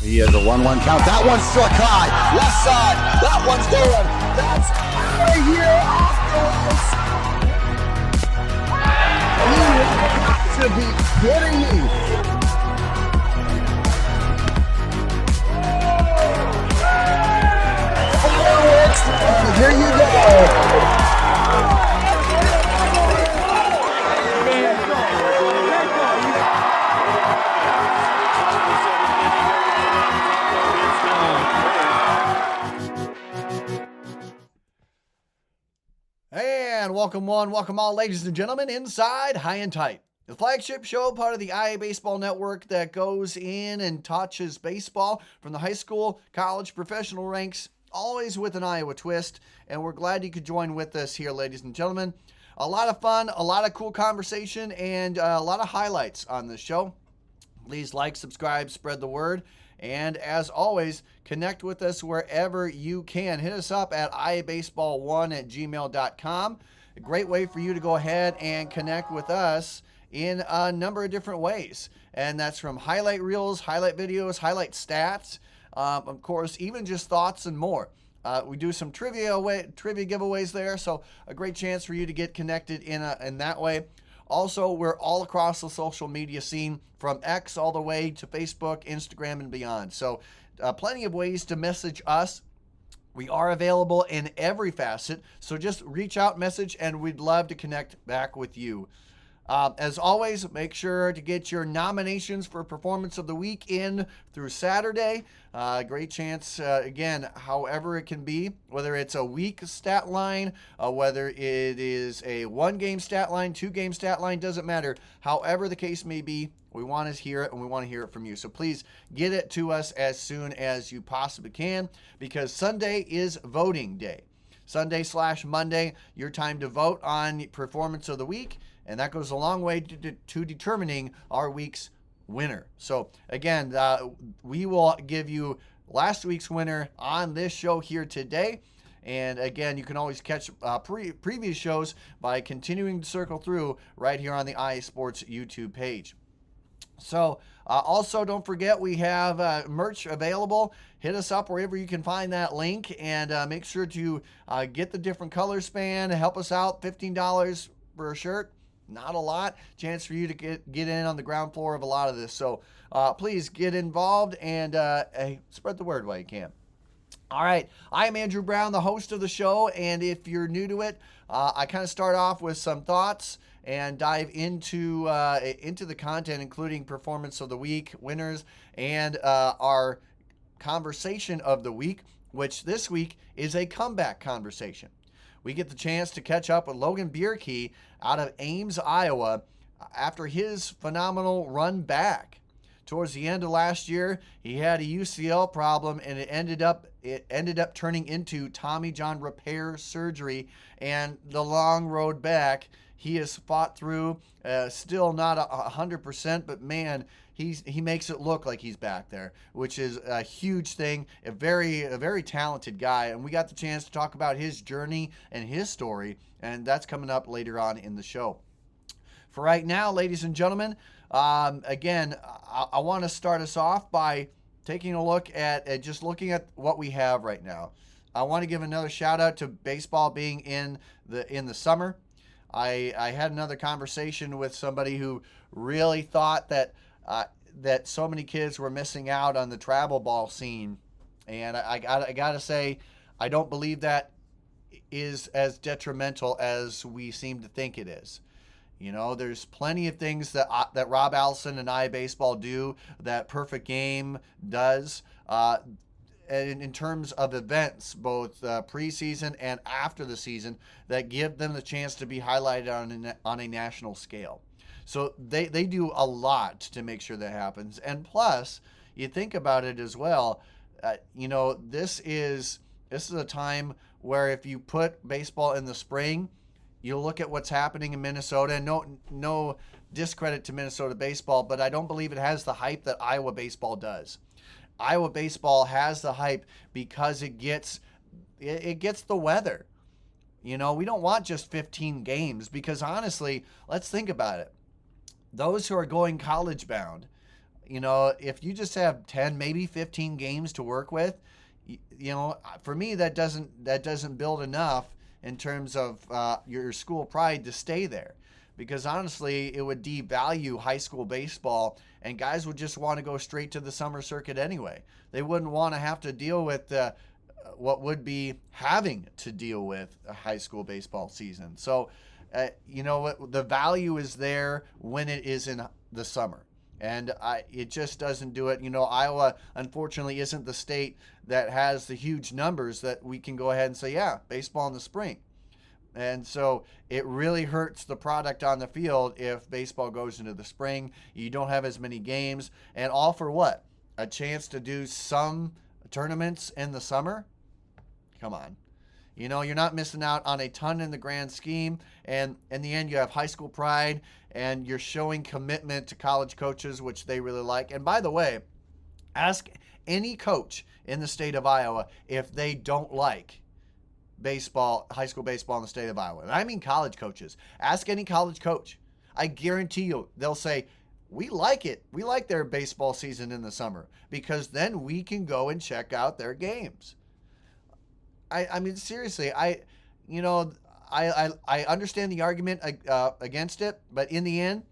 He has a 1-1 count. That one's struck high. Left side. That one's going. That's out of here off the rails. You have to be kidding me. Fireworks. Here you go. And welcome one, welcome all, ladies and gentlemen, inside High and Tight, the flagship show, part of the IA Baseball Network that goes in and touches baseball from the high school, college, professional ranks, always with an Iowa twist. And we're glad you could join with us here, ladies and gentlemen. A lot of fun, a lot of cool conversation, and a lot of highlights on this show. Please like, subscribe, spread the word. And as always, connect with us wherever you can. Hit us up at iabaseball1@gmail.com. A great way for you to go ahead and connect with us in a number of different ways. And that's from highlight reels, highlight videos, highlight stats, of course, even just thoughts and more. We do some trivia giveaways there, so a great chance for you to get connected in that way. Also, we're all across the social media scene, from X all the way to Facebook, Instagram, and beyond. So plenty of ways to message us. We are available in every facet, so just reach out, message, and we'd love to connect back with you. As always, make sure to get your nominations for Performance of the Week in through Saturday. Great chance, again, however it can be, whether it's a week stat line, whether it is a 1-game stat line, 2-game stat line, doesn't matter. However the case may be, we want to hear it, and we want to hear it from you. So please get it to us as soon as you possibly can, because Sunday is voting day. Sunday/Monday, your time to vote on Performance of the Week. And that goes a long way to determining our week's winner. So again, we will give you last week's winner on this show here today. And again, you can always catch previous shows by continuing to circle through right here on the IA Sports YouTube page. So also, don't forget, we have merch available. Hit us up wherever you can find that link, and make sure to get the different color span. Help us out. $15 for a shirt. Not a lot. Chance for you to get in on the ground floor of a lot of this. So please get involved and spread the word while you can. All right. I am Andrew Brown, the host of the show. And if you're new to it, I kind of start off with some thoughts and dive into the content, including Performance of the Week, winners, and our conversation of the week, which this week is a comeback conversation. We get the chance to catch up with Logan Bjerke out of Ames, Iowa, after his phenomenal run back. Towards the end of last year, he had a UCL problem, and it ended up turning into Tommy John repair surgery, and the long road back he has fought through. Still not 100%, but man, he makes it look like he's back there, which is a huge thing. A very talented guy, and we got the chance to talk about his journey and his story, and that's coming up later on in the show. For right now, ladies and gentlemen, again, I want to start us off by taking a look at just looking at what we have right now. I want to give another shout out to baseball being in the summer. I had another conversation with somebody who really thought that so many kids were missing out on the travel ball scene, and I gotta say, I don't believe that is as detrimental as we seem to think it is. You know, there's plenty of things that Rob Allison and IA Baseball do, that Perfect Game does, in terms of events, both preseason and after the season, that give them the chance to be highlighted on a national scale. So they do a lot to make sure that happens. And plus, you think about it as well, this is a time where if you put baseball in the spring, you look at what's happening in Minnesota, and no discredit to Minnesota baseball, but I don't believe it has the hype that Iowa baseball does. Iowa baseball has the hype because it gets the weather. You know, we don't want just 15 games, because honestly, let's think about it. Those who are going college bound, if you just have 10, maybe 15 games to work with, for me that doesn't build enough in terms of your school pride to stay there, because honestly, it would devalue high school baseball, and guys would just want to go straight to the summer circuit anyway. They wouldn't want to have to deal with what would be having to deal with a high school baseball season. So, what the value is there when it is in the summer. And it just doesn't do it. Iowa, unfortunately, isn't the state that has the huge numbers that we can go ahead and say, yeah, baseball in the spring. And so it really hurts the product on the field if baseball goes into the spring. You don't have as many games. And all for what? A chance to do some tournaments in the summer? Come on. You're not missing out on a ton in the grand scheme. And in the end, you have high school pride, and you're showing commitment to college coaches, which they really like. And by the way, ask any coach in the state of Iowa if they don't like baseball, high school baseball in the state of Iowa. And I mean college coaches. Ask any college coach. I guarantee you they'll say, we like it. We like their baseball season in the summer because then we can go and check out their games. I mean, seriously, I understand the argument against it, but in the end,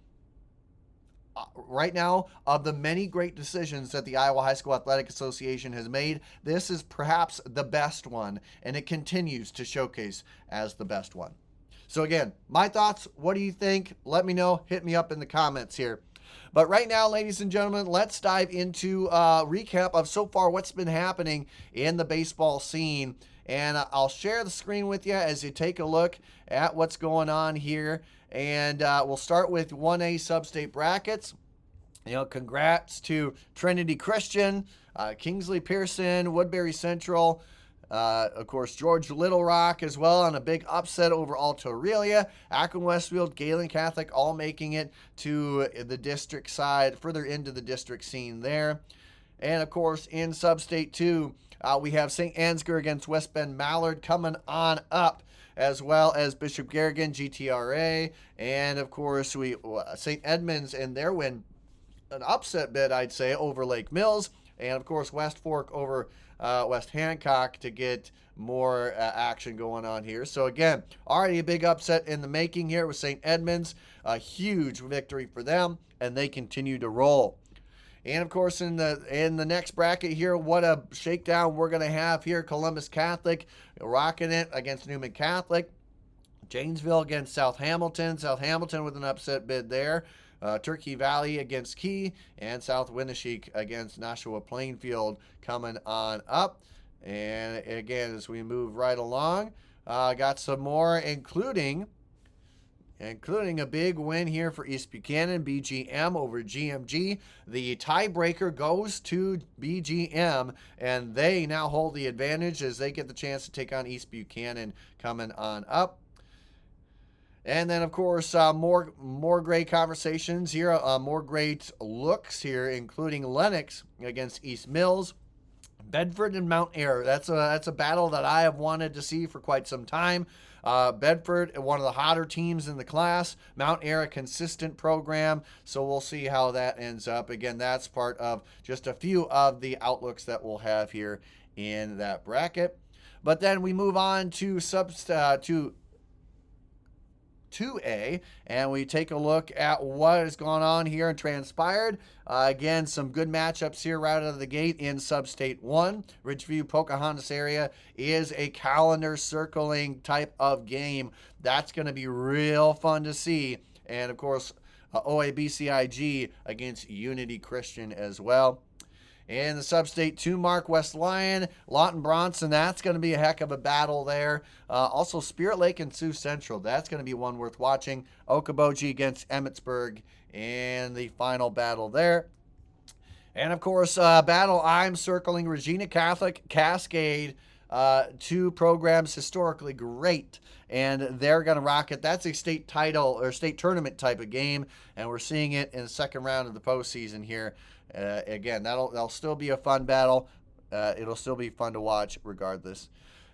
right now, of the many great decisions that the Iowa High School Athletic Association has made, this is perhaps the best one, and it continues to showcase as the best one. So again, my thoughts, what do you think? Let me know. Hit me up in the comments here. But right now, ladies and gentlemen, let's dive into a recap of so far what's been happening in the baseball scene. And I'll share the screen with you as you take a look at what's going on here. And we'll start with 1A sub-state brackets. Congrats to Trinity Christian, Kingsley Pearson, Woodbury Central, of course, George Little Rock as well on a big upset over Alta Aurelia. Akron Westfield, Galen Catholic all making it to the district side, further into the district scene there. And of course, in sub-state 2, we have St. Ansgar against West Bend Mallard coming on up, as well as Bishop Garrigan, GTRA, and of course, St. Edmunds and their win, an upset bid, I'd say, over Lake Mills, and of course, West Fork over West Hancock to get more action going on here. So again, already a big upset in the making here with St. Edmunds, a huge victory for them, and they continue to roll. And of course, in the next bracket here, what a shakedown we're going to have here. Columbus Catholic rocking it against Newman Catholic. Janesville against South Hamilton. South Hamilton with an upset bid there. Turkey Valley against Key. And South Winneshiek against Nashua Plainfield coming on up. And again, as we move right along, got some more, including a big win here for East Buchanan, BGM over GMG. The tiebreaker goes to BGM, and they now hold the advantage as they get the chance to take on East Buchanan coming on up. And then, of course, more great conversations here, more great looks here, including Lennox against East Mills. Bedford and Mount Ayr. That's a battle that I have wanted to see for quite some time. Bedford, one of the hotter teams in the class. Mount Ayr, a consistent program. So we'll see how that ends up. Again, that's part of just a few of the outlooks that we'll have here in that bracket. But then we move on to 2A, and we take a look at what has gone on here and transpired. Again, some good matchups here right out of the gate in Sub-State 1. Ridgeview, Pocahontas area is a calendar circling type of game. That's going to be real fun to see. And, of course, OABCIG against Unity Christian as well. In the Sub-State 2 mark, West Lyon, Lawton Bronson, that's going to be a heck of a battle there. Also, Spirit Lake and Sioux Central, that's going to be one worth watching. Okoboji against Emmetsburg in the final battle there. And, of course, battle I'm circling, Regina Catholic, Cascade, two programs historically great, and they're going to rock it. That's a state title or state tournament type of game, and we're seeing it in the second round of the postseason here. Again, that'll still be a fun battle. It'll still be fun to watch regardless.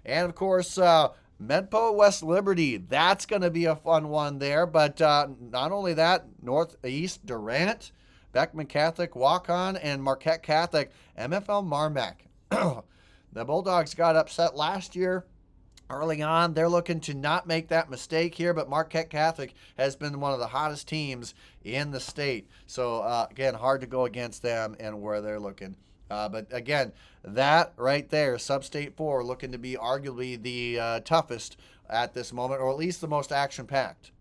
And, of course, Medpo West Liberty, that's going to be a fun one there. But not only that, Northeast Durant, Beckman Catholic walk-on, and Marquette Catholic MFL Marmac. The Bulldogs got upset last year early on. They're looking to not make that mistake here, but Marquette Catholic has been one of the hottest teams in the state. So, again, hard to go against them and where they're looking. But again, that right there, Sub-State 4, looking to be arguably the toughest at this moment, or at least the most action-packed.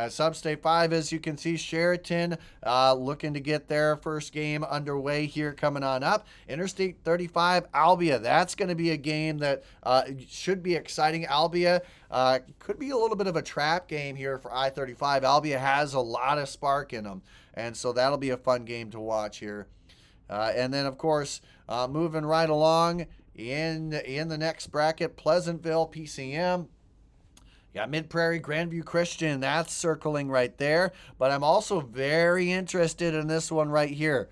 Sub-State 5, as you can see, Sheraton looking to get their first game underway here coming on up. Interstate 35, Albia. That's going to be a game that should be exciting. Albia could be a little bit of a trap game here for I-35. Albia has a lot of spark in them, and so that'll be a fun game to watch here. And then, of course, moving right along in the next bracket, Pleasantville, PCM. Yeah, Mid-Prairie, Grandview Christian, that's circling right there. But I'm also very interested in this one right here.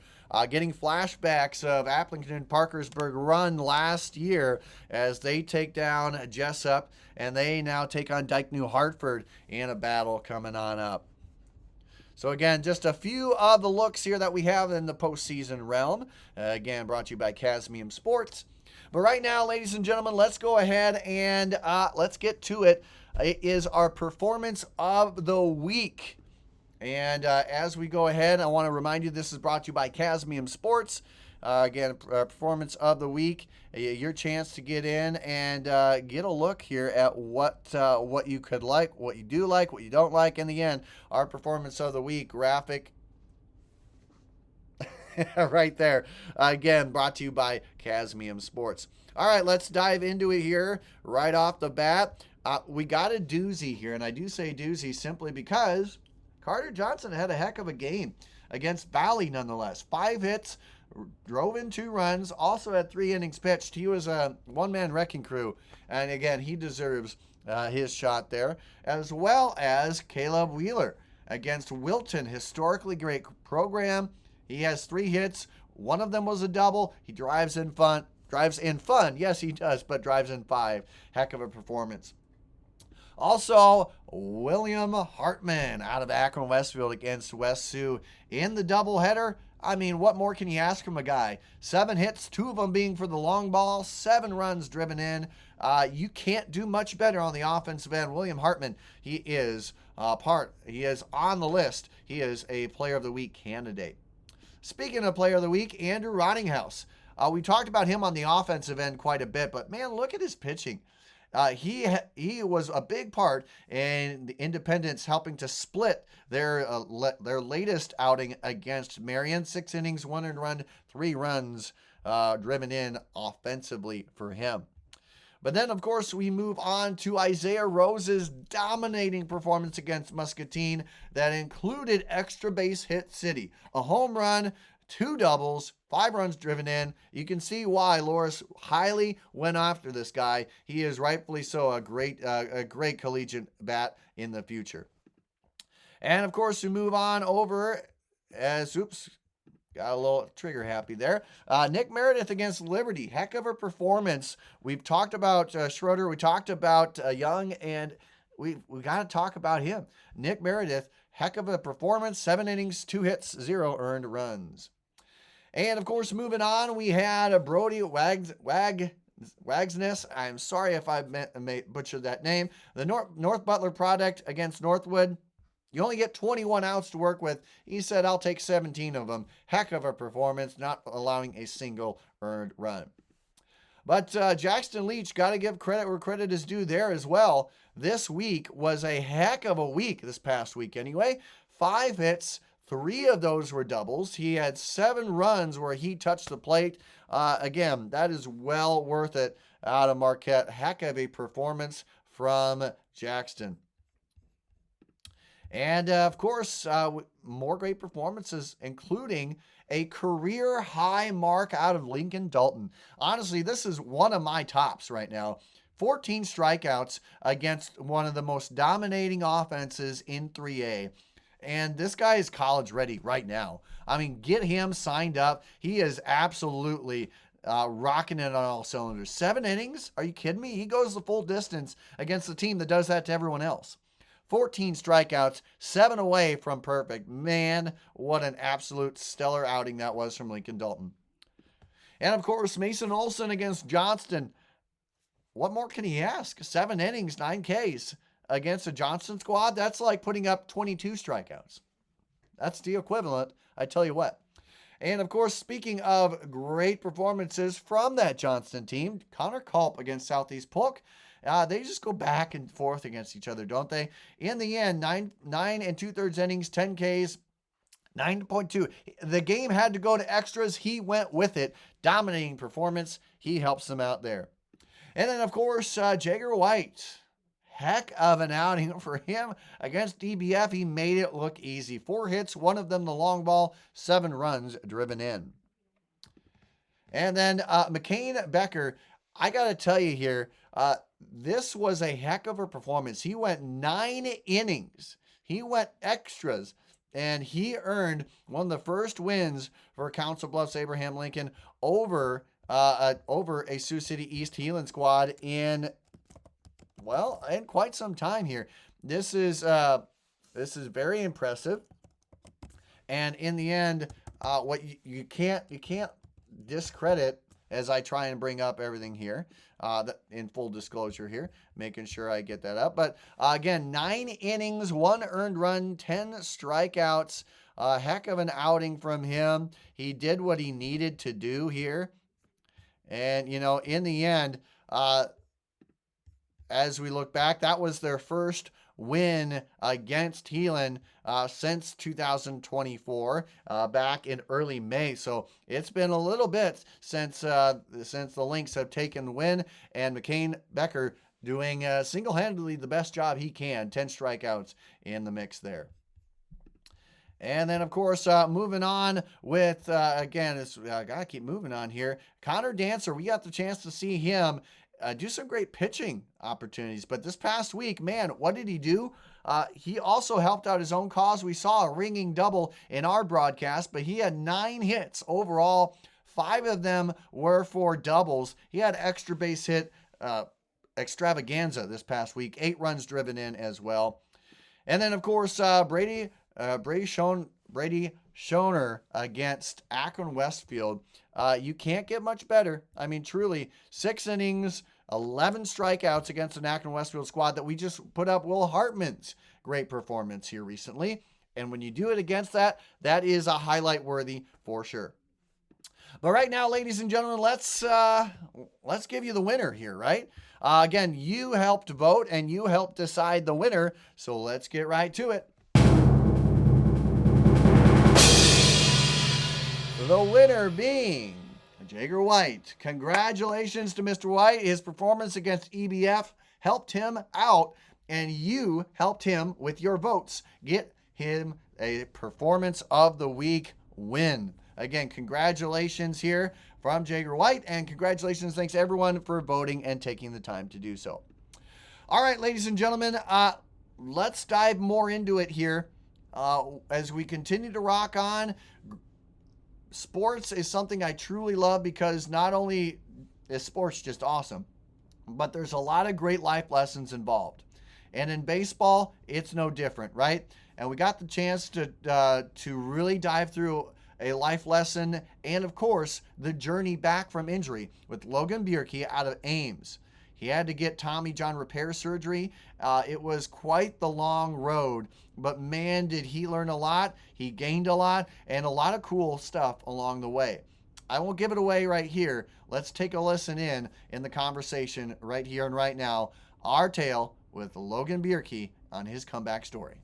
Getting flashbacks of Appleton Parkersburg run last year as they take down Jessup, and they now take on Dike New Hartford in a battle coming on up. So again, just a few of the looks here that we have in the postseason realm. Again, brought to you by Cadmium Sports. But right now, ladies and gentlemen, let's go ahead and let's get to it. It is our performance of the week. And as we go ahead, I want to remind you this is brought to you by Cadmium Sports. Again, performance of the week, your chance to get in and get a look here at what you could like, what you do like, what you don't like. In the end, our performance of the week graphic right there. Again, brought to you by Cadmium Sports. All right, let's dive into it here right off the bat. We got a doozy here, and I do say doozy simply because Carter Johnson had a heck of a game against Valley nonetheless. 5 hits, drove in 2 runs, also had 3 innings pitched. He was a one-man wrecking crew, and again, he deserves his shot there, as well as Caleb Wheeler against Wilton. Historically great program. He has 3 hits. One of them was a double. He drives in fun. Yes, he does, but drives in 5. Heck of a performance. Also, William Hartman out of Akron Westfield against West Sioux in the doubleheader. I mean, what more can you ask from a guy? 7 hits, 2 of them being for the long ball, 7 runs driven in. You can't do much better on the offensive end. William Hartman, he is on the list. He is a Player of the Week candidate. Speaking of Player of the Week, Andrew Rottinghouse. We talked about him on the offensive end quite a bit, but man, look at his pitching. He was a big part in the Independents helping to split their latest outing against Marion. 6 innings, 1 earned run, 3 runs driven in offensively for him. But then, of course, we move on to Isaiah Rose's dominating performance against Muscatine that included extra base hit city. A home run, 2 doubles, 5 runs driven in. You can see why Loris highly went after this guy. He is rightfully so a great collegiate bat in the future. And of course, we move on over got a little trigger happy there. Nick Meredith against Liberty. Heck of a performance. We've talked about Schroeder. We talked about Young, and we got to talk about him. Nick Meredith, heck of a performance. 7 innings, 2 hits, 0 earned runs. And, of course, moving on, we had a Brody Wagsness. I'm sorry if I butchered that name. The North Butler product against Northwood. You only get 21 outs to work with. He said, I'll take 17 of them. Heck of a performance, not allowing a single earned run. But Jackson Leach, got to give credit where credit is due there as well. This week was a heck of a week, this past week anyway. 5 hits. 3 of those were doubles. He had 7 runs where he touched the plate. Again, that is well worth it out of Marquette. Heck of a performance from Jackson. And, of course, more great performances, including a career-high mark out of Lincoln Dalton. Honestly, this is one of my tops right now. 14 strikeouts against one of the most dominating offenses in 3A. And this guy is college ready right now. I mean, get him signed up. He is absolutely rocking it on all cylinders. 7 innings? Are you kidding me? He goes the full distance against the team that does that to everyone else. 14 strikeouts, 7 away from perfect. Man, what an absolute stellar outing that was from Lincoln Dalton. And of course, Mason Olson against Johnston. What more can he ask? 7 innings, 9 Ks against a Johnston squad. That's like putting up 22 strikeouts. That's the equivalent, I tell you what. And of course, speaking of great performances from that Johnston team, Connor Culp against Southeast Polk. They just go back and forth against each other, don't they? In the end, 9 2/3 innings, 10 Ks, 9.2. The game had to go to extras. He went with it. Dominating performance. He helps them out there. And then, of course, Jagger White. Heck of an outing for him against DBF. He made it look easy. 4 hits, one of them the long ball, 7 runs driven in. And then McCain Becker, I got to tell you here, this was a heck of a performance. He went 9 innings. He went extras, and he earned one of the first wins for Council Bluffs Abraham Lincoln over a Sioux City East Heelan squad in quite some time here. This is very impressive. And in the end, what you can't discredit, as I try and bring up everything here, in full disclosure here, making sure I get that up. But again, 9 innings, 1 earned run, 10 strikeouts. Heck of an outing from him. He did what he needed to do here. And, in the end, as we look back, that was their first win against Heelan since 2024, back in early May. So it's been a little bit since the Lynx have taken the win, and McCain Becker doing single-handedly the best job he can. 10 strikeouts in the mix there. And then, of course, moving on with, again, I got to keep moving on here. Connor Dancer, we got the chance to see him do some great pitching opportunities. But this past week, man, what did he do? He also helped out his own cause. We saw a ringing double in our broadcast, but he had 9 hits overall. 5 of them were for doubles. He had extra base hit extravaganza this past week. 8 runs driven in as well. And then, of course, Brady Schoner against Akron Westfield. You can't get much better. I mean, truly, 6 innings, 11 strikeouts against an Akron Westfield squad that we just put up Will Hartman's great performance here recently. And when you do it against that is a highlight worthy for sure. But right now, ladies and gentlemen, let's give you the winner here, right? Again, you helped vote and you helped decide the winner. So let's get right to it. The winner being Jagger White. Congratulations to Mr. White. His performance against EBF helped him out, and you helped him with your votes get him a Performance of the Week win. Again, congratulations here from Jagger White, and congratulations, thanks everyone for voting and taking the time to do so. All right, ladies and gentlemen, let's dive more into it here as we continue to rock on. Sports is something I truly love because not only is sports just awesome, but there's a lot of great life lessons involved. And in baseball, it's no different, right? And we got the chance to really dive through a life lesson and, of course, the journey back from injury with Logan Bjerke out of Ames. He had to get Tommy John repair surgery. It was quite the long road, but man, did he learn a lot. He gained a lot and a lot of cool stuff along the way. I won't give it away right here. Let's take a listen in the conversation right here and right now. Our tale with Logan Bjerke on his comeback story.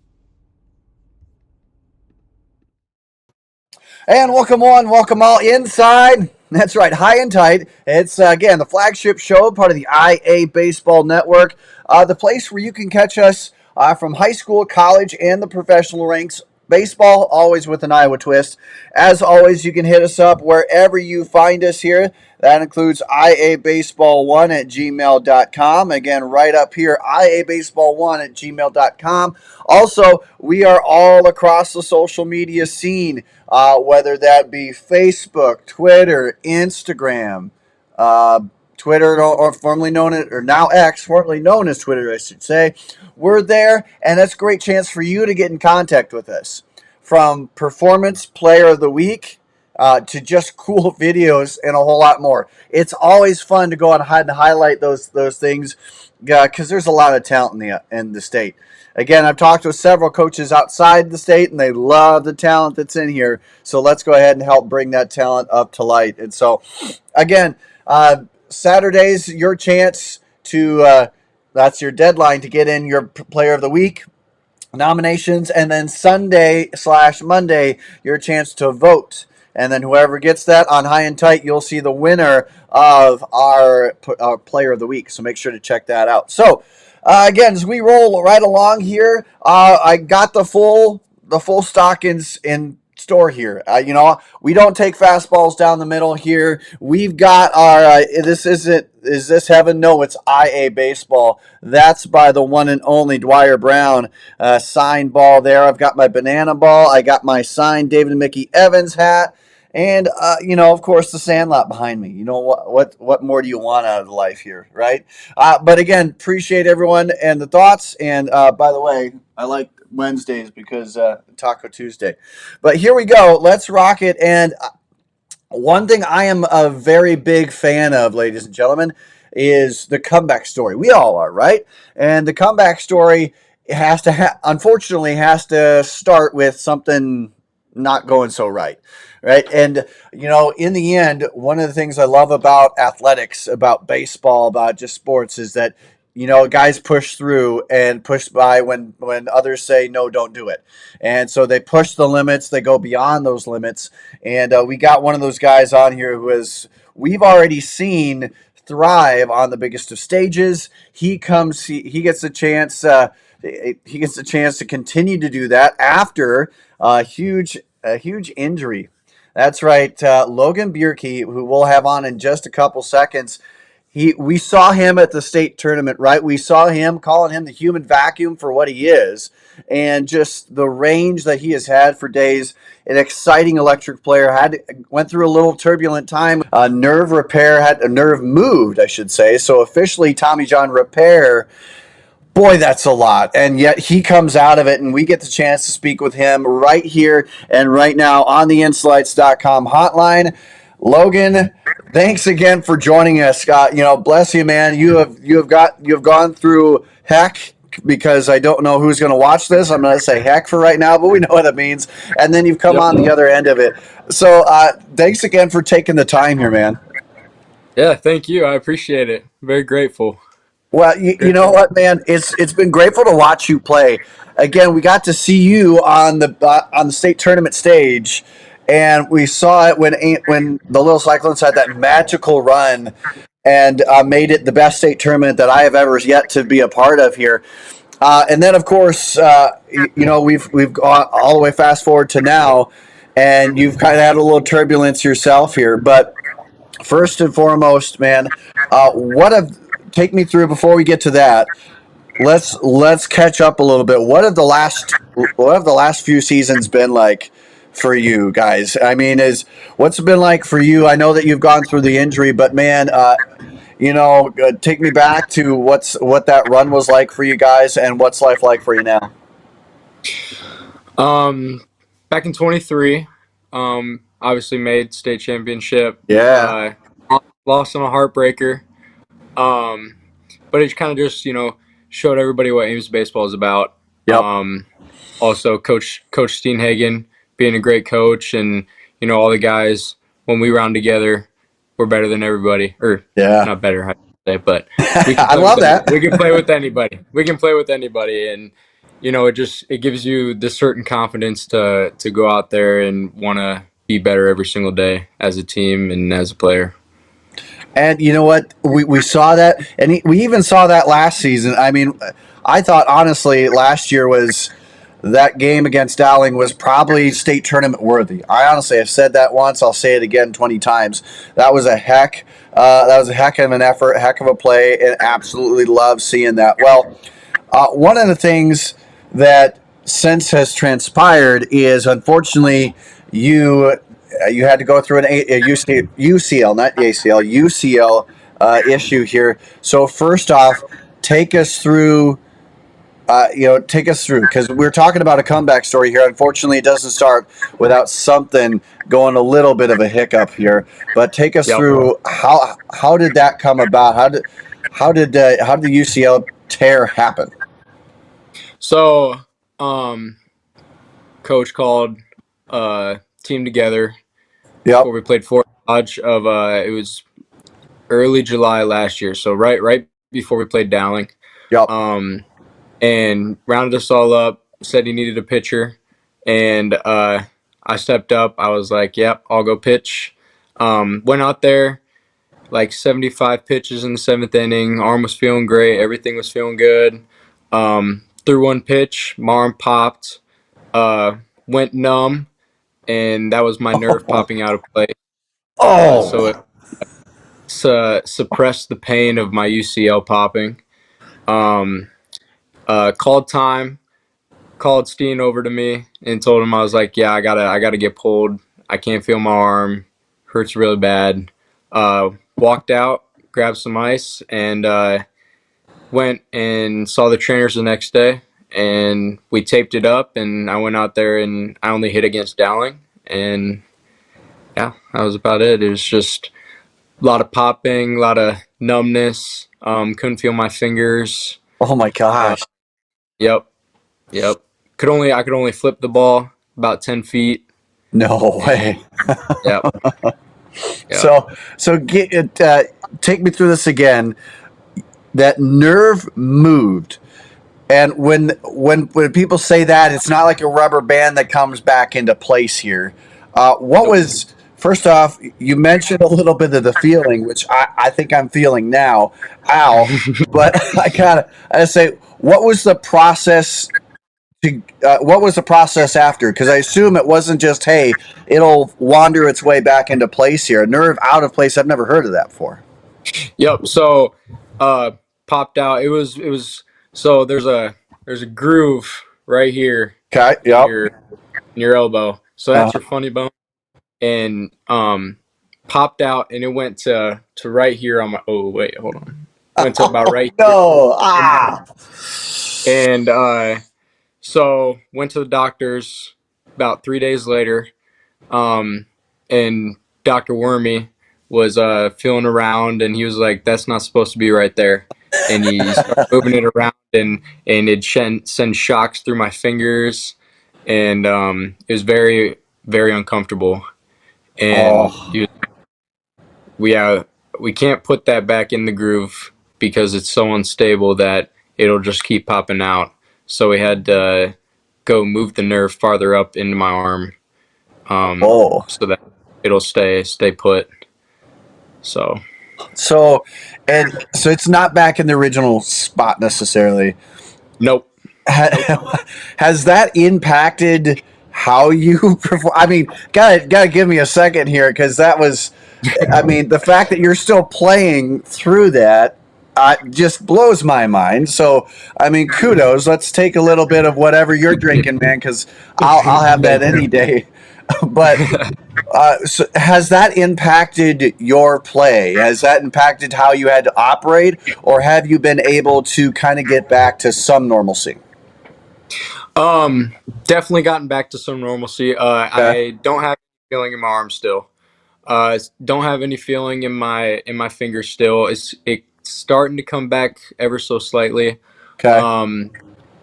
And welcome all inside. That's right, high and tight. It's, again, the flagship show, part of the IA Baseball Network, the place where you can catch us from high school, college, and the professional ranks. Baseball, always with an Iowa twist. As always, you can hit us up wherever you find us here. That includes iabaseball1@gmail.com. Again, right up here, iabaseball1@gmail.com. Also, we are all across the social media scene, whether that be Facebook, Twitter, Instagram, Twitter, or formerly known as, or now X, formerly known as Twitter, I should say. We're there, and that's a great chance for you to get in contact with us. From Performance Player of the Week to just cool videos and a whole lot more. It's always fun to go on and highlight those things because there's a lot of talent in the state. Again, I've talked with several coaches outside the state, and they love the talent that's in here. So let's go ahead and help bring that talent up to light. And so, again, Saturday's your chance to. That's your deadline to get in your Player of the Week nominations, and then Sunday/Monday your chance to vote, and then whoever gets that on High and Tight, you'll see the winner of our Player of the Week. So make sure to check that out. So again, as we roll right along here, I got the full stock in store here. We don't take fastballs down the middle here. We've got our is this heaven? No, it's IA baseball. That's by the one and only Dwyer Brown. Signed ball there. I've got my banana ball. I got my signed David and Mickey Evans hat. And of course, the Sandlot behind me. What more do you want out of life here, right? But again, appreciate everyone and the thoughts. And by the way, I like Wednesdays because Taco Tuesday. But here we go. Let's rock it. And one thing I am a very big fan of, ladies and gentlemen, is the comeback story. We all are, right? And the comeback story unfortunately has to start with something not going so right. Right. And, in the end, one of the things I love about athletics, about baseball, about just sports is that, guys push through and push by when others say, no, don't do it. And so they push the limits. They go beyond those limits. And we got one of those guys on here we've already seen thrive on the biggest of stages. He gets a chance. He gets a chance to continue to do that after a huge injury. That's right. Logan Bjerke, who we'll have on in just a couple seconds. We saw him at the state tournament, right? We saw him calling him the human vacuum for what he is, and just the range that he has had for days. An exciting electric player. Went through a little turbulent time. Had a nerve moved, I should say. So officially Tommy John repair. Boy, that's a lot. And yet he comes out of it, and we get the chance to speak with him right here and right now on the inslights.com hotline. Logan, thanks again for joining us, Scott. Bless you, man. You have gone through heck, because I don't know who's going to watch this. I'm going to say heck for right now, but we know what it means. And then you've come on the other end of it. So thanks again for taking the time here, man. Yeah, thank you. I appreciate it. Very grateful. Well, you know what, man? It's been grateful to watch you play. Again, we got to see you on the state tournament stage, and we saw it when the Little Cyclones had that magical run and made it the best state tournament that I have ever yet to be a part of here. And then, of course, we've gone all the way fast forward to now, and you've kind of had a little turbulence yourself here, but. First and foremost, man, take me through before we get to that. Let's catch up a little bit. What have the last few seasons been like for you guys? I mean, what's it been like for you? I know that you've gone through the injury, but man, take me back to what that run was like for you guys, and what's life like for you now? Um, Back in 23, obviously made state championship. Yeah. Uh, Lost on a heartbreaker. Um, but it kind of just showed everybody what Ames baseball is about. Yep. Also, Coach Steenhagen being a great coach, and all the guys when we round together, we're better than everybody, or Yeah. not better, I should say, but we can I play love that. we can play with anybody. We can play with anybody, and it gives you the certain confidence to go out there and want to be better every single day as a team and as a player. And you know what? We saw that, and we even saw that last season. I mean, I thought honestly last year was that game against Dowling was probably state tournament worthy. I honestly have said that once. I'll say it again 20 times. That was a heck. That was a heck of an effort, heck of a play, and absolutely love seeing that. Well, one of the things that since has transpired is unfortunately you had to go through an UCL, not ACL, UCL issue here. So first off, take us through. Take us through because we're talking about a comeback story here. Unfortunately, it doesn't start without something going a little bit of a hiccup here. But take us Yep. through how did that come about? How did the UCL tear happen? So, um, coach called team together before Yep, we played Fort Dodge of it was early July last year. So right before we played Dowling. yep. Um, and rounded us all up, said he needed a pitcher, and I stepped up. I was like, "Yep, I'll go pitch." Went out there, like 75 pitches in the seventh inning. Arm was feeling great. Everything was feeling good. Threw one pitch, my arm popped, went numb, and that was my nerve popping out of place. So Oh, it suppressed the pain of my UCL popping. Um, called time, called Steen over to me and told him I was like, yeah, I gotta get pulled. I can't feel my arm, hurts really bad. Walked out, grabbed some ice, and went and saw the trainers the next day. And we taped it up, and I went out there and I only hit against Dowling, and yeah, that was about it. It was just a lot of popping, a lot of numbness. Couldn't feel my fingers. oh my Uh, gosh! yep, yep. I could only flip the ball about 10 feet. No And way. yep, yep. So get it. Take me through this again. That nerve moved. And when people say that, it's not like a rubber band that comes back into place here. What Nope. was first off? You mentioned a little bit of the feeling, which I think I'm feeling now. Ow! But I say, what was the process? What was the process after? Because I assume it wasn't just hey, it'll wander its way back into place here. A nerve out of place. I've never heard of that before. Yep. So, uh, popped out. It was. So there's a groove right here Okay. in Yep. your elbow. So Uh, that's your funny bone. And popped out, and it went to right here on my. Oh wait, hold on. Went to about oh right here. no! And Ah. so went to the doctors about 3 days later. Um, and Dr. Wormy was feeling around, and he was like, "That's not supposed to be right there." And he started moving it around, and it send shocks through my fingers, and it was very very uncomfortable. And Oh. we we can't put that back in the groove because it's so unstable that it'll just keep popping out. So we had to go move the nerve farther up into my arm, Oh. so that it'll stay put. So So, and so it's not back in the original spot necessarily. nope, nope. Has that impacted how you perform? I mean, gotta give me a second here because that was. I mean, the fact that you're still playing through that just blows my mind. So, I mean, kudos. Let's take a little bit of whatever you're drinking, man, because I'll have that Thank any you. day. But so has that impacted your play? Has that impacted how you had to operate, or have you been able to kind of get back to some normalcy? um, Definitely gotten back to some normalcy. Okay. I don't have any feeling in my arm still. Don't have any feeling in my finger still. It's starting to come back ever so slightly. Okay. Um,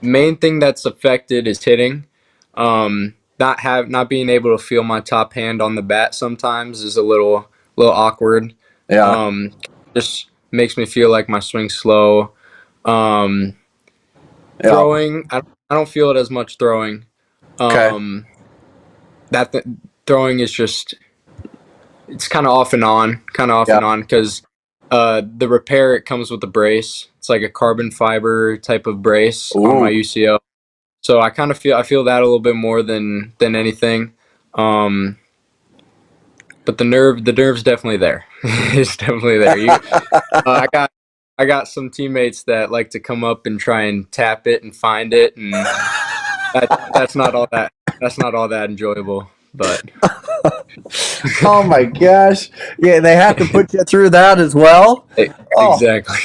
Main thing that's affected is hitting. Not being able to feel my top hand on the bat sometimes is a little awkward. Yeah. Um, just makes me feel like my swing's slow. Um, Yeah. Throwing, I don't feel it as much throwing. Okay. Um, that th- Throwing is just it's kind of off Yeah. and on because the repair it comes with a brace. It's like a carbon fiber type of brace on my Ooh. UCL. So I feel that a little bit more than anything. Um, but the nerve's definitely there. It's definitely there. Uh, I got I got some teammates that like to come up and try and tap it and find it, and that's not all that enjoyable. But Oh my gosh. Yeah, they have to put you through that as well. Oh, Exactly.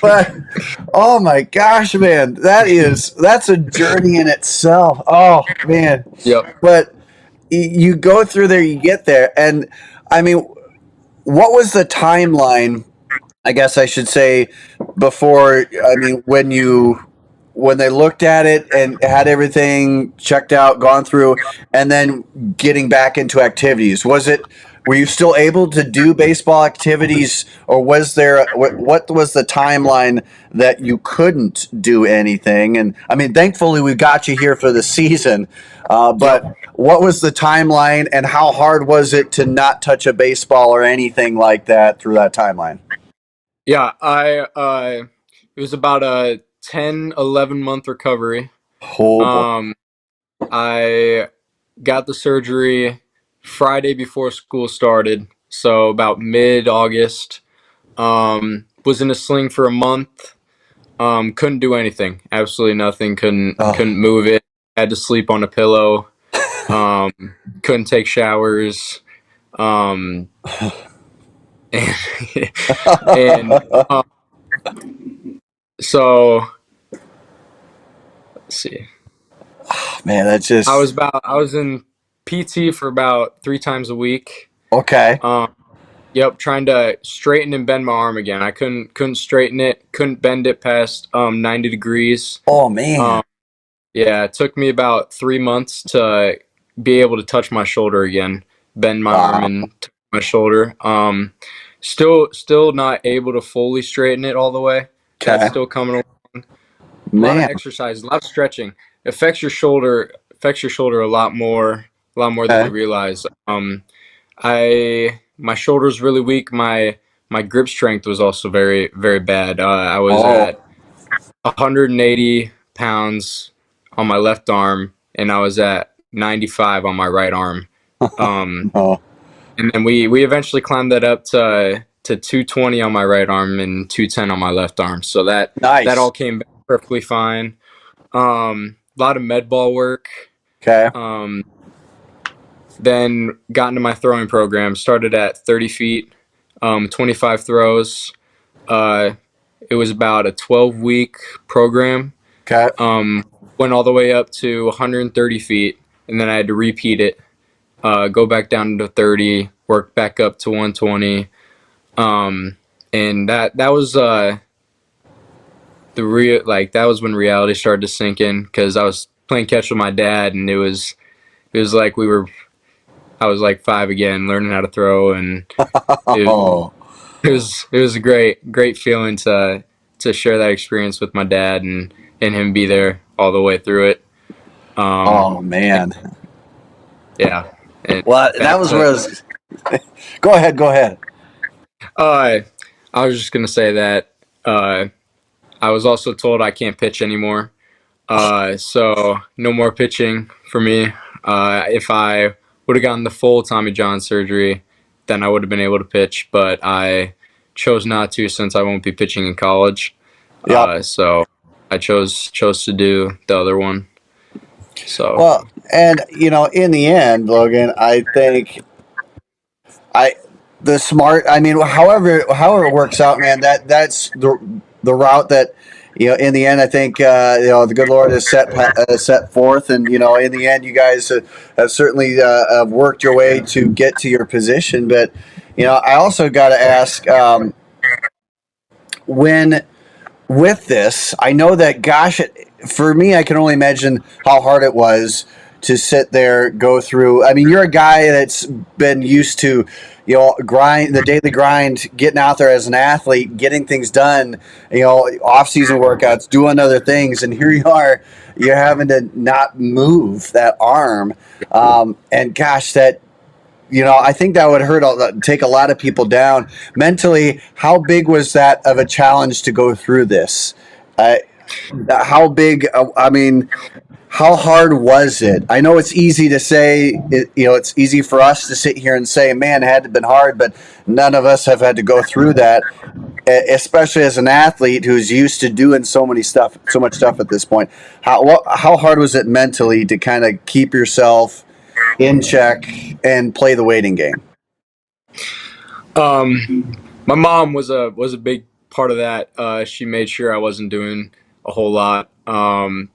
but oh my gosh, man, that's a journey in itself. Oh man, Yep. but you go through there, you get there, and I mean, what was the timeline? I guess I should say before. I mean, when they looked at it and had everything checked out, gone through, and then getting back into activities. Were you still able to do baseball activities, or was there what was the timeline that you couldn't do anything? And I mean, thankfully we got you here for the season, Yep. but what was the timeline, and how hard was it to not touch a baseball or anything like that through that timeline? Yeah, I it was about a 10, 11 month recovery. Oh boy. Um I got the surgery Friday before school started, so about mid-August. Was in a sling for a month. Couldn't do anything. Absolutely nothing. Couldn't Oh. move it. Had to sleep on a pillow. Um, couldn't take showers. Um, and and so let's see. Man, that's just I was in PT for about 3 times a week. okay. Um, yep, trying to straighten and bend my arm again. I couldn't straighten it, couldn't bend it past 90 degrees. Oh man. Um, yeah, it took me about 3 months to be able to touch my shoulder again, bend my arm Wow. and touch my shoulder. Still not able to fully straighten it all the way. That's Okay. still coming along. A lot of Man. exercise, a lot of stretching. Affects your shoulder a lot more than Okay. you realize. I my shoulder's really weak. My grip strength was also very bad. I was Oh. at 180 pounds on my left arm, and I was at 95 on my right arm. Um, Oh. and then we eventually climbed that up to 220 on my right arm and 210 on my left arm. So that Nice. all came back perfectly fine. A lot of med ball work. Okay. Um, then got into my throwing program. Started at 30 feet, 25 throws. Uh, it was about a 12-week program. Okay. Um, Went all the way up to 130 feet, and then I had to repeat it. Go back down to 30, work back up to 120. And that was the real like that was when reality started to sink in because I was playing catch with my dad, and it was like we were I was like 5 again, learning how to throw, and it Oh. it was a great feeling to share that experience with my dad and him be there all the way through it. Um, Oh man. yeah, and Well, that back was where to I was. Go ahead. Go ahead. uh, I was just gonna say that I was also told I can't pitch anymore. So no more pitching for me. If I would have gotten the full Tommy John surgery, then I would have been able to pitch, but I chose not to since I won't be pitching in college. Yep. So I chose to do the other one. So Well, and in the end, Logan, I think I the smart. I mean, however it works out, man. That's the route that in the end, I think the good Lord has set forth, and in the end, you guys have certainly have worked your way to get to your position. But I also got to ask when with this, I know that, gosh, for me, I can only imagine how hard it was to sit there, go through. I mean, you're a guy that's been used to, grind, the daily grind, getting out there as an athlete, getting things done, off season workouts, doing other things. And here you are, you're having to not move that arm. And gosh, I think that would take a lot of people down mentally. How big was that of a challenge to go through this? Uh, how big? I mean, how hard was it? I know it's easy to say. It's easy for us to sit here and say, "Man, it had to have been hard," but none of us have had to go through that, especially as an athlete who's used to doing so much stuff at this point. How hard was it mentally to kind of keep yourself in check and play the waiting game? My mom was a big part of that. She made sure I wasn't doing a whole lot.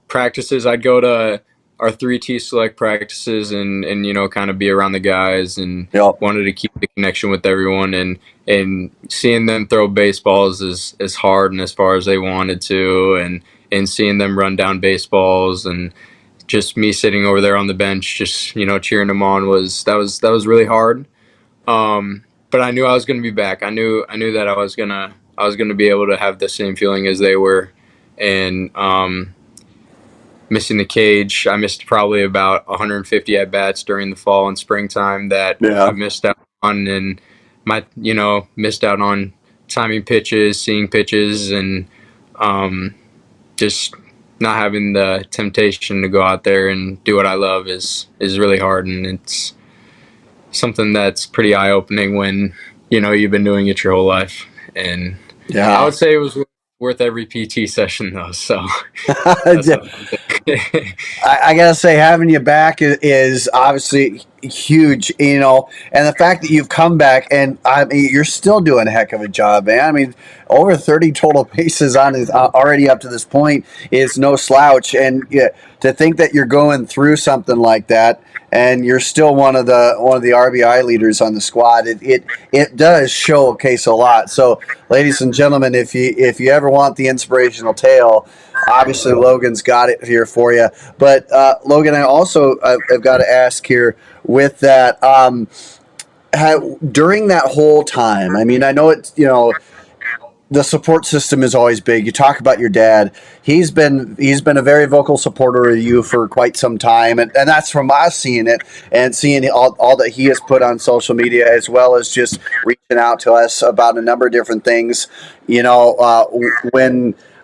Practices, I'd go to our 3T select practices and kind of be around the guys and Yep. wanted to keep the connection with everyone and seeing them throw baseballs as hard and as far as they wanted to and seeing them run down baseballs and just me sitting over there on the bench just cheering them on was really hard. But I knew I was going to be back. I knew that I was gonna be able to have the same feeling as they were, and missing the cage. I missed probably about 150 at bats during the fall and springtime that I Yeah. missed out on, and missed out on timing pitches, seeing pitches, and just not having the temptation to go out there and do what I love is really hard, and it's something that's pretty eye opening when you've been doing it your whole life. And I Yeah. would say it was worth every PT session though. So that's what I think. I gotta say, having you back is obviously huge, and the fact that you've come back and I mean, you're still doing a heck of a job, man. I mean, over 30 total bases on is already up to this point is no slouch, and yeah, to think that you're going through something like that and you're still one of the RBI leaders on the squad, it does showcase a lot. So, ladies and gentlemen, if you ever want the inspirational tale, obviously Logan's got it here for you. But Logan, I've got to ask here with that. During that whole time, I mean, I know it's the support system is always big. You talk about your dad. He's been a very vocal supporter of you for quite some time, and that's from us seeing it and seeing all that he has put on social media, as well as just reaching out to us about a number of different things.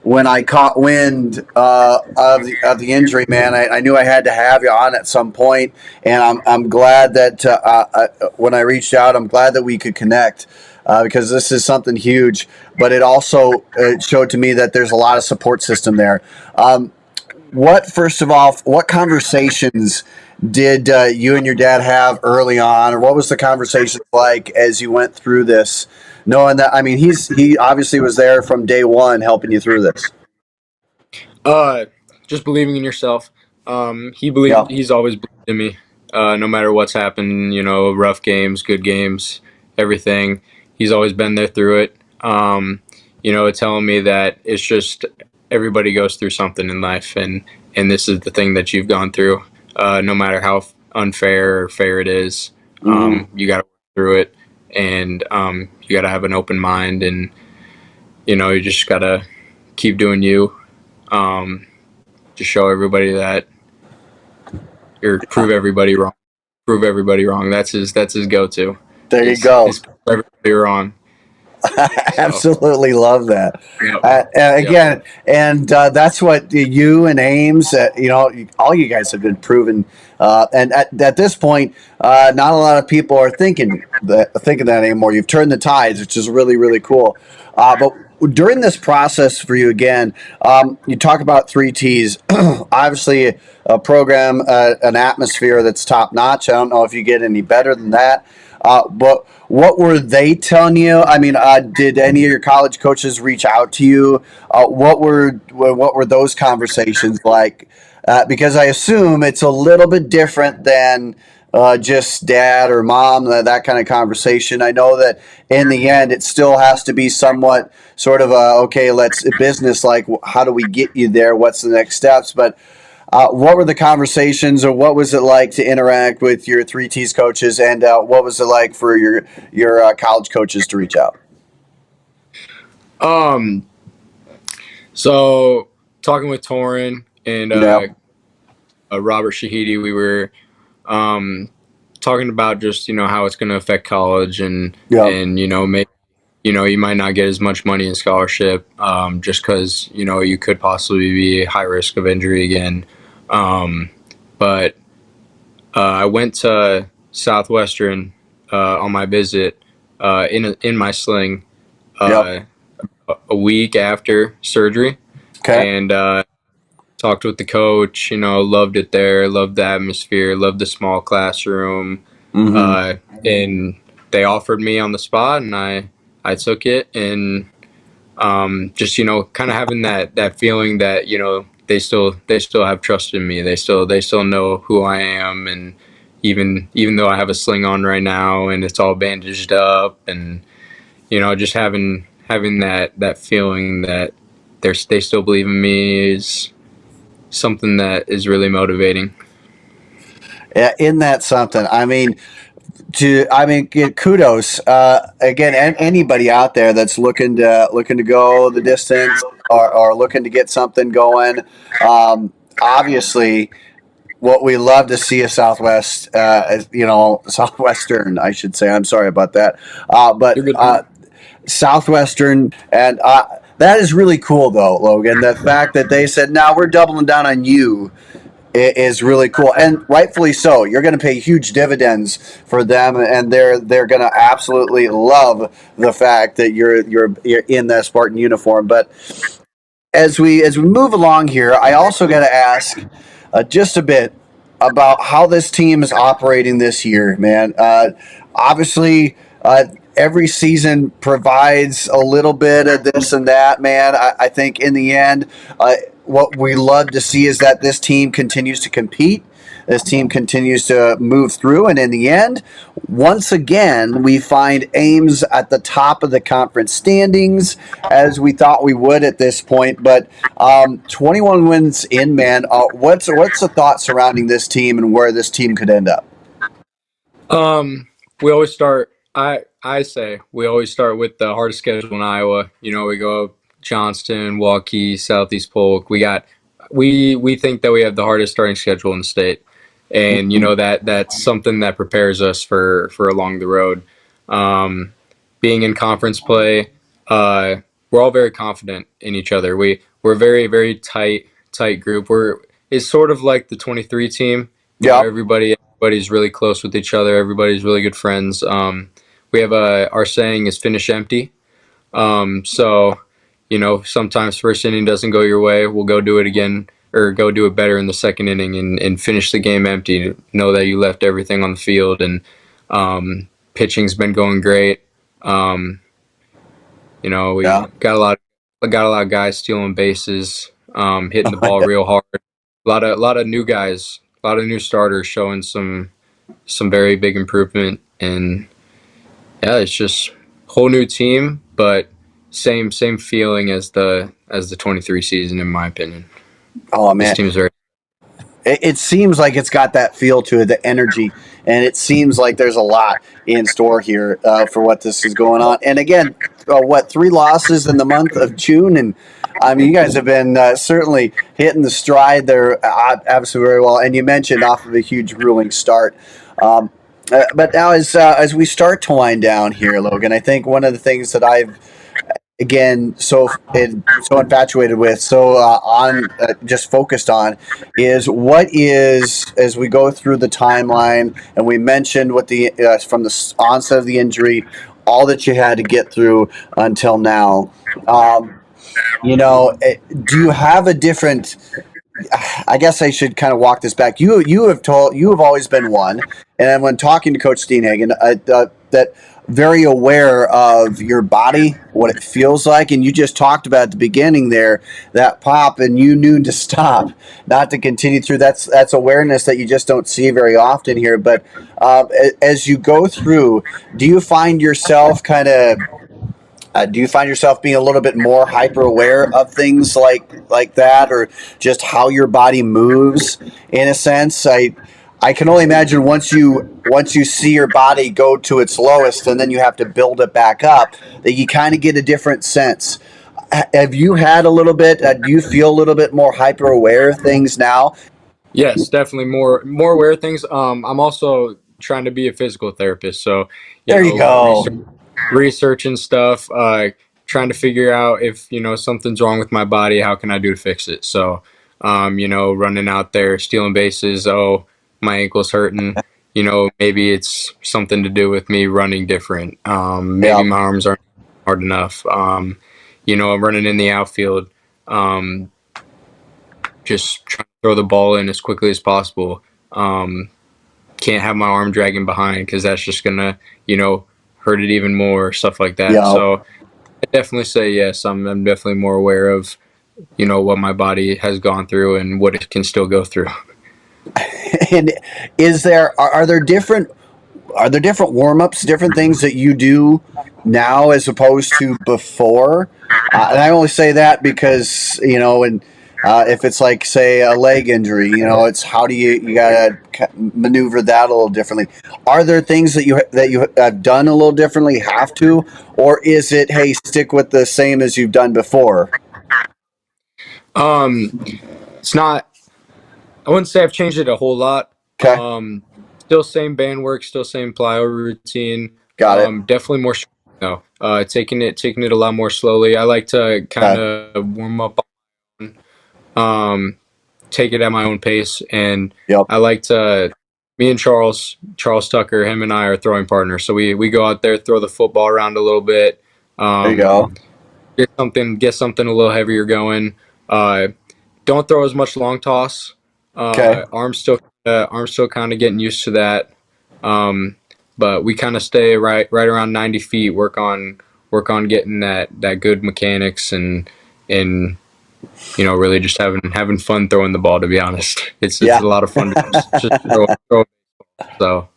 When I caught wind of the injury, man, I knew I had to have you on at some point, and I'm glad that when I reached out, I'm glad that we could connect. Because this is something huge, but it also showed to me that there's a lot of support system there. First of all, what conversations did you and your dad have early on, or what was the conversation like as you went through this, knowing that I mean he obviously was there from day one helping you through this. uh, just believing in yourself. Yeah. He's always believed in me, no matter what's happened. Rough games, good games, everything. He's always been there through it. Telling me that it's just everybody goes through something in life, and this is the thing that you've gone through. No matter how unfair or fair it is, Hmm. you got to work through it, and you got to have an open mind, and you just got to keep doing you. Um, to show everybody that or prove everybody wrong. Prove everybody wrong. That's his go to. There you Is go. prove everybody wrong. I So absolutely love that. yep. And Yep. again, and that's what you and Ames, all you guys have been proven. And at this point, not a lot of people are thinking that anymore. You've turned the tides, which is really really cool. But during this process for you again, you talk about 3Ts. Obviously, a program, an atmosphere that's top notch. I don't know if you get any better than that. But what were they telling you? I mean, did any of your college coaches reach out to you? What were those conversations like? Because I assume it's a little bit different than just dad or mom, that kind of conversation. I know that in the end, it still has to be somewhat sort of okay, let's business like how do we get you there? What's the next steps? But what were the conversations, or what was it like to interact with your 3Ts coaches, and what was it like for your college coaches to reach out? Um. So talking with Torin and Yeah, Robert Shahidi, we were um talking about just how it's going to affect college yeah, and maybe you might not get as much money in scholarship just because you could possibly be high risk of injury again. But I went to Southwestern on my visit in my sling yep. uh, a week after surgery, Okay. and talked with the coach. Loved it there. Loved the atmosphere. Loved the small classroom. Mm-hmm. Uh, and they offered me on the spot, and I took it. And just kind of having that feeling that they still have trust in me. They still know who I am, and even though I have a sling on right now and it's all bandaged up, and just having that feeling that they still believe in me is something that is really motivating. Yeah, isn't that something? Kudos again. Anybody out there that's looking to go the distance or looking to get something going. Obviously, what we love to see is Southwest, Southwestern, I should say. I'm sorry about that, You're but good. Southwestern, and that is really cool, though, Logan. The fact that they said, "Now we're doubling down on you." Is really cool, and rightfully so. You're going to pay huge dividends for them, and they're going to absolutely love the fact that you're in that Spartan uniform. But as we move along here, I also got to ask just a bit about how this team is operating this year, man. Obviously, every season provides a little bit of this and that, man. I think in the end, what we love to see is that this team continues to compete. This team continues to move through, and in the end, once again, we find Ames at the top of the conference standings, as we thought we would at this point. But 21 wins in, man. What's the thought surrounding this team and where this team could end up? We always start. I say we always start with the hardest schedule in Iowa. We go up Johnston, Waukee, Southeast Polk. We think that we have the hardest starting schedule in the state, and that's something that prepares us for along the road. Um, Being in conference play, we're all very confident in each other. We're very very tight group. It's sort of like the 23 team. Yep. Everybody's really close with each other. Everybody's really good friends. We have our saying is finish empty. So sometimes first inning doesn't go your way. We'll go do it again or go do it better in the second inning and finish the game empty. Know that you left everything on the field, and pitching's been going great. Um, we Yeah. got a lot of guys stealing bases, hitting the ball real hard. A lot of new guys, a lot of new starters showing some very big improvement, and yeah, it's just whole new team, but same feeling as the 23 season in my opinion. Oh This man, team is very. it seems like it's got that feel to it, the energy, and it seems like there's a lot in store here for what this is going on. And again, what, 3 losses in the month of June, and I mean, you guys have been certainly hitting the stride there absolutely very well. And you mentioned off of a huge grueling start. Um, but now, as we start to wind down here, Logan, I think one of the things that I've again so infatuated with, so on just focused on, is what is, as we go through the timeline, and we mentioned what the from the onset of the injury, all that you had to get through until now. um, do you have a different, I guess I should kind of walk this back. You have always been one, and when talking to Coach Steenhagen, that very aware of your body, what it feels like, and you just talked about at the beginning there that pop, and you knew to stop, not to continue through. That's awareness that you just don't see very often here. But as you go through, do you find yourself kind of do you find yourself being a little bit more hyper aware of things like that, or just how your body moves? In a sense, I can only imagine once you see your body go to its lowest, and then you have to build it back up, that you kind of get a different sense. Have you had a little bit? Do you feel a little bit more hyper aware of things now? Yes, definitely more aware of things. I'm also trying to be a physical therapist, so There you research go. researching stuff, trying to figure out if something's wrong with my body, how can I do to fix it. So running out there stealing bases, oh, my ankle's hurting, maybe it's something to do with me running different. Maybe Yeah. my arms aren't hard enough. I'm running in the outfield, um, just trying to throw the ball in as quickly as possible. Can't have my arm dragging behind because that's just gonna, hurt it even more, stuff like that. Yeah. So I definitely say yes. I'm definitely more aware of, what my body has gone through and what it can still go through. And are there different warm ups, different things that you do now as opposed to before? And I only say that because and if it's like say a leg injury, it's how do you gotta maneuver that a little differently. Are there things that you have done a little differently, have to, or is it hey stick with the same as you've done before? Um, it's not. I wouldn't say I've changed it a whole lot. Okay, Still same band work, still same plyo routine. got it. Definitely more though. Taking it a lot more slowly. I like to kind Okay, of warm up, um, take it at my own pace, and yep, I like to. Me and Charles Tucker, him and I are throwing partners. So we go out there, throw the football around a little bit, there you um, go. get something a little heavier going. Uh, don't throw as much long toss. Okay, Arms still kind of getting used to that. Um, but we kind of stay right around 90 feet. Work on getting that good mechanics and really just having fun throwing the ball. To be honest, it's yeah. a lot of fun to just throw. So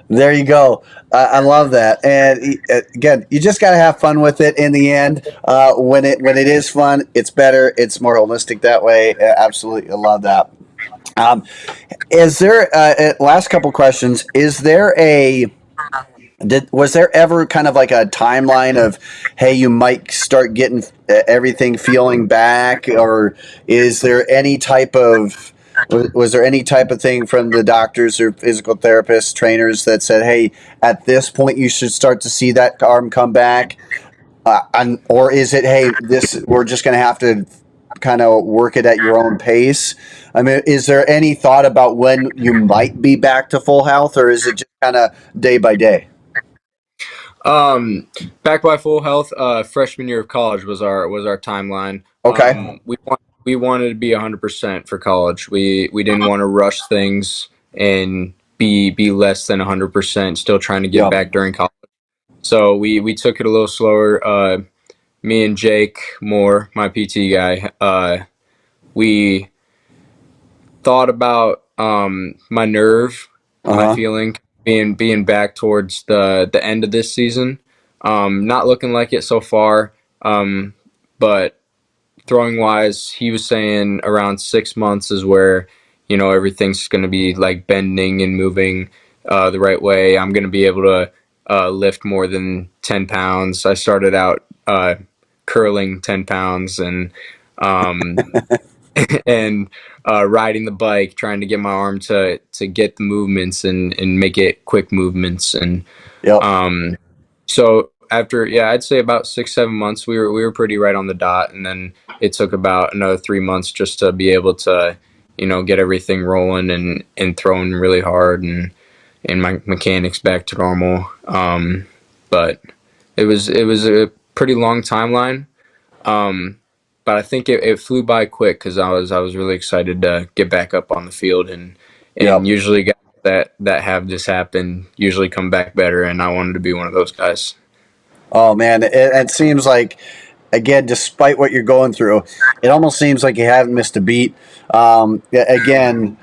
There you go. I love that. And again, you just got to have fun with it. In the end, when it is fun, it's better. It's more holistic that way. Absolutely, I love that. Um, is there last couple questions? Is there a was there ever kind of like a timeline of, hey, you might start getting everything feeling back, or is there any type of was there any type of thing from the doctors or physical therapists, trainers that said, hey, at this point you should start to see that arm come back, or is it, hey, this we're just going to have to kind of work it at your own pace? I mean, is there any thought about when you might be back to full health, or is it just kind of day by day? Um, back by full health. Freshman year of college was our timeline. Okay. We wanted to be 100% for college. We didn't want to rush things and be less than 100%. Still trying to get Yep. back during college. So we took it a little slower. Me and Jake Moore, my PT guy, we thought about my nerve, Uh my huh. feeling being back towards the end of this season. Not looking like it so far, but throwing wise, he was saying around 6 months is where everything's going to be like bending and moving the right way. I'm going to be able to lift more than 10 pounds. I started out curling 10 pounds um, and riding the bike, trying to get my arm to get the movements and make it quick movements. And Yep. um, so after, yeah, I'd say about 6 7 months, we were pretty right on the dot, and then it took about another 3 months just to be able to get everything rolling and throwing really hard and my mechanics back to normal. But it was a pretty long timeline. Um, but I think it flew by quick because I was really excited to get back up on the field and Yep. usually guys that have this happen usually come back better, and I wanted to be one of those guys. Oh man, it seems like, again, despite what you're going through, it almost seems like you haven't missed a beat. Again,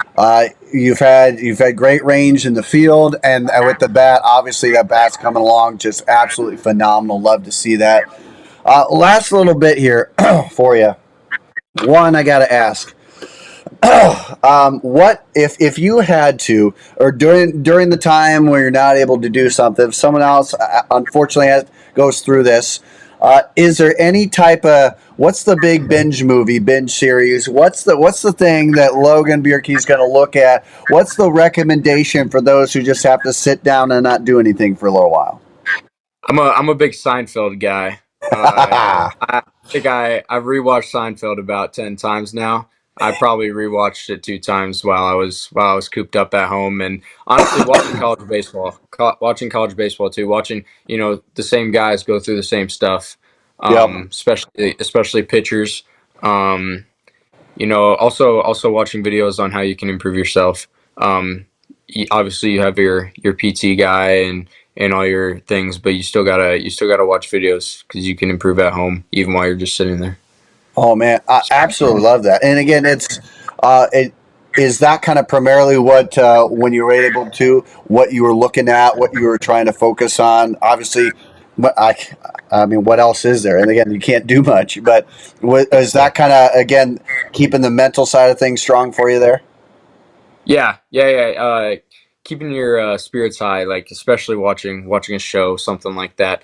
you've had great range in the field, and with the bat, obviously that bat's coming along just absolutely phenomenal. Love to see that. Last little bit here for you. One, I got to ask. What if you had to, or during the time where you're not able to do something, if someone else unfortunately goes through this, is there any type of what's the big binge series? What's the thing that Logan Bjerke is going to look at? What's the recommendation for those who just have to sit down and not do anything for a little while? I'm a big Seinfeld guy. I think I've rewatched Seinfeld about 10 times now. I probably rewatched it 2 times while I was cooped up at home, and honestly, watching college baseball too, watching the same guys go through the same stuff, Yep. especially pitchers. Um, also watching videos on how you can improve yourself. Obviously, you have your PT guy and all your things, but you still gotta watch videos because you can improve at home even while you're just sitting there. Oh man, I absolutely love that. And again, it is that kind of primarily what when you were able to what you were looking at, what you were trying to focus on. Obviously, but I mean, what else is there? And again, you can't do much. But is that kind of again keeping the mental side of things strong for you there? Yeah. Keeping your spirits high, like especially watching a show, something like that.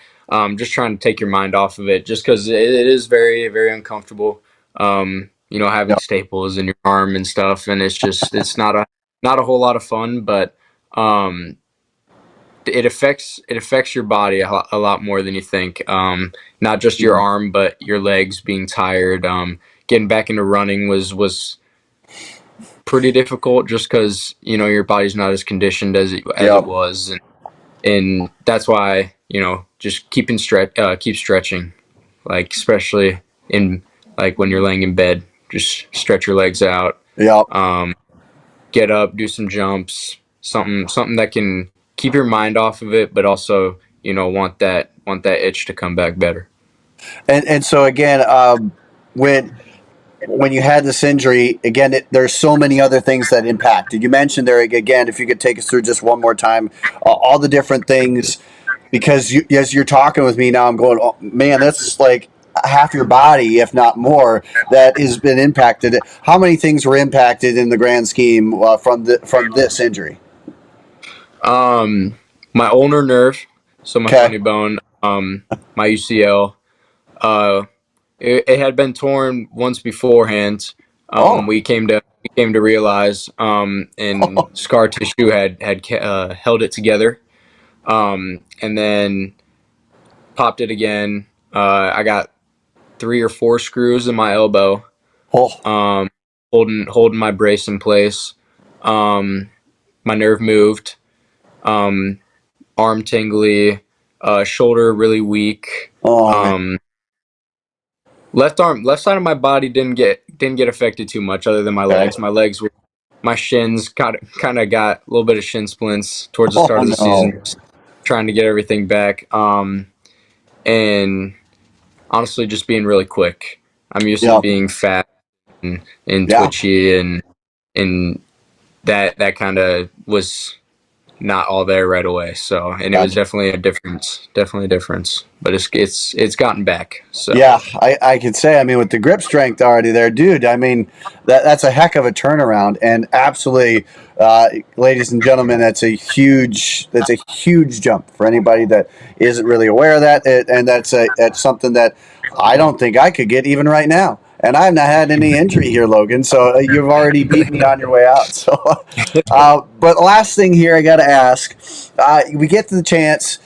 Just trying to take your mind off of it, just because it is very very uncomfortable. Having Yep. staples in your arm and stuff, and it's not a whole lot of fun, but um, it affects your body a lot more than you think. Not just your Mhm. arm, but your legs being tired. Getting back into running was pretty difficult just because your body's not as conditioned as it Yep. was, and that's why just keep stretching, like especially in like when you're laying in bed, just stretch your legs out, Yep. um, get up, do some jumps, something that can keep your mind off of it, but also want that itch to come back better. And so again, when when you had this injury, again, there's so many other things that impacted. You mentioned there again, if you could take us through just one more time, all the different things, because as you're talking with me now, I'm going, oh, man, that's like half your body, if not more, that has been impacted. How many things were impacted in the grand scheme from this injury? Um, my ulnar nerve, so my Okay. funny bone, my UCL. Uh, it had been torn once beforehand. Oh. We came to realize, and scar tissue had held it together. And then popped it again. I got 3 or 4 screws in my elbow, Oh. um, holding my brace in place. Um, my nerve moved. Um, Arm tingly. Shoulder really weak. Oh man. Um, left side of my body didn't get affected too much, other than my Okay. legs. My shins kind of got a little bit of shin splints towards the Oh start of the season, no. just trying to get everything back. And honestly, just being really quick. I'm used to Yep. being fat and Yeah. twitchy, and that kind of was not all there right away. So, and it was Gotcha. definitely a difference. But it's gotten back. So, Yeah, I could say. I mean, with the grip strength already there, dude. I mean, that's a heck of a turnaround, and absolutely, ladies and gentlemen, that's a huge jump for anybody that isn't really aware of that, and that's something that I don't think I could get even right now. And I've not had any injury here, Logan. So you've already beat me on your way out. So, but last thing here, I got to ask. We get to the chance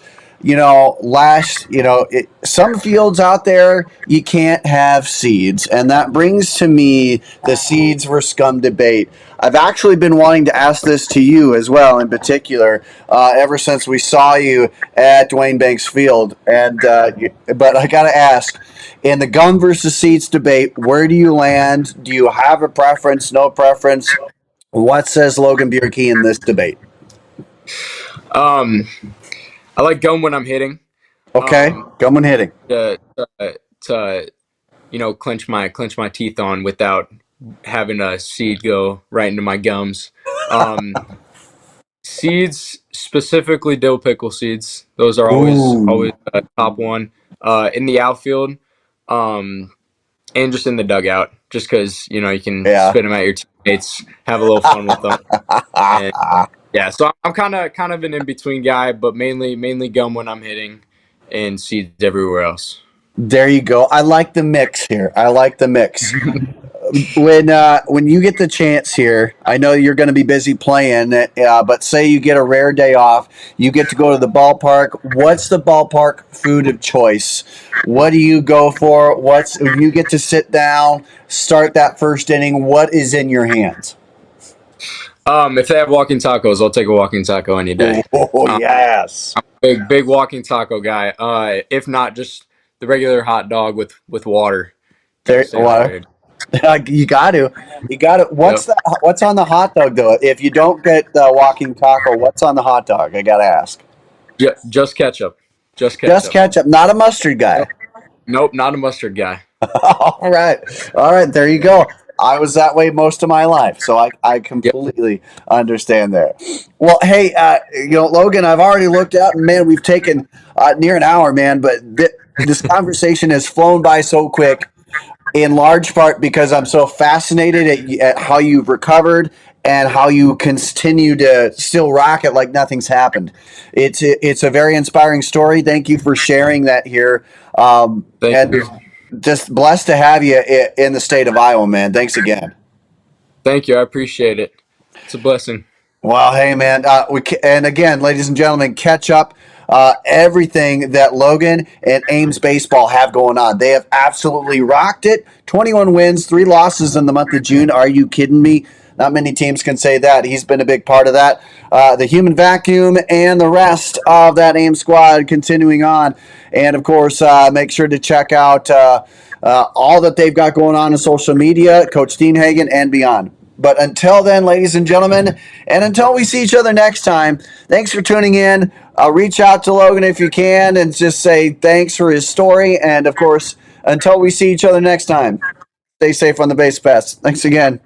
some fields out there you can't have seeds, and that brings to me the seeds for scum debate. I've actually been wanting to ask this to you as well, in particular, ever since we saw you at Dwayne Banks Field. But I got to ask, in the gum versus seeds debate, where do you land? Do you have a preference? No preference? What says Logan Bjerke in this debate? um, I like gum when I'm hitting. Okay, Um, gum and hitting. to clench my teeth on without having a seed go right into my gums. Um, Seeds, specifically dill pickle seeds. Those are always Ooh, top one. In the outfield, um, and just in the dugout, just because you can yeah. spit them at your teammates, have a little fun with them, and yeah. So I'm kind of an in between guy, but mainly gum when I'm hitting, and seeds everywhere else. There you go. I like the mix here. I like the mix. When you get the chance here, I know you're going to be busy playing, but say you get a rare day off, you get to go to the ballpark. What's the ballpark food of choice? What do you go for? What's when you get to sit down, start that first inning? What is in your hands? If they have walking tacos, I'll take a walking taco any day. Oh Um, yes. big walking taco guy. If not, just the regular hot dog with water. Got to There. stay What? hydrated. You got to. You got to. Yep. What's on the hot dog though? If you don't get the walking taco, what's on the hot dog? I gotta ask. Just ketchup. Just Just ketchup. ketchup, not a mustard Nope. guy. Nope. Not a mustard guy. All right. All right. There you go. I was that way most of my life. So I Yep. completely understand there. Well, hey, Logan, I've already looked out and man, we've taken near an hour, man, but this conversation has flown by so quick in large part because I'm so fascinated at how you've recovered and how you continue to still rock it like nothing's happened. It's a very inspiring story. Thank you for sharing that here. Thank And you. just blessed to have you in the state of Iowa, man. Thanks again. Thank you. I appreciate it. It's a blessing. Well, hey, man. And again, ladies and gentlemen, catch up everything that Logan and Ames baseball have going on. They have absolutely rocked it. 21 wins, 3 losses in the month of June. Are you kidding me? Not many teams can say that. He's been a big part of that. The human vacuum and the rest of that Ames squad continuing on. And of course, make sure to check out all that they've got going on social media, Coach Steenhagen and beyond. But until then, ladies and gentlemen, and until we see each other next time, thanks for tuning in. Reach out to Logan if you can and just say thanks for his story. And of course, until we see each other next time, stay safe on the base pass. Thanks again.